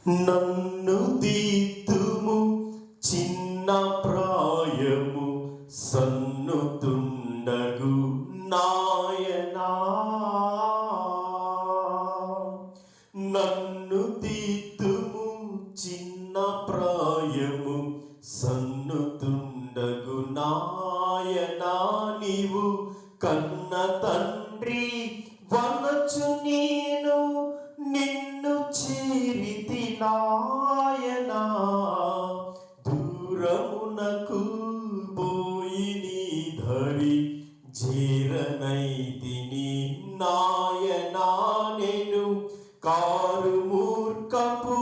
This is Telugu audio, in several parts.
నన్ను దీతుము చిన్న ప్రాయము సన్నుతుండగు నాయనా. నన్ను దీతుము చిన్న ప్రాయము సన్నుతుండగు నాయనా. నీవు కన్న తండ్రి వనచు నేను నిన్ను చేరితి నాయనా. దూరమునకు పోయి నీ ధరి చేరనైతిని నాయనా. నేను కారు మూర్ఖపు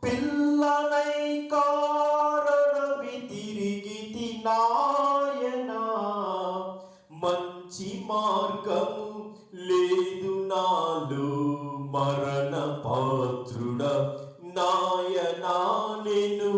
పిల్లనై కారడవి తిరిగితి నాయనా. మంచి మార్గము లేదు నాలో మరణ పాత్రుడ నాయనా. నేను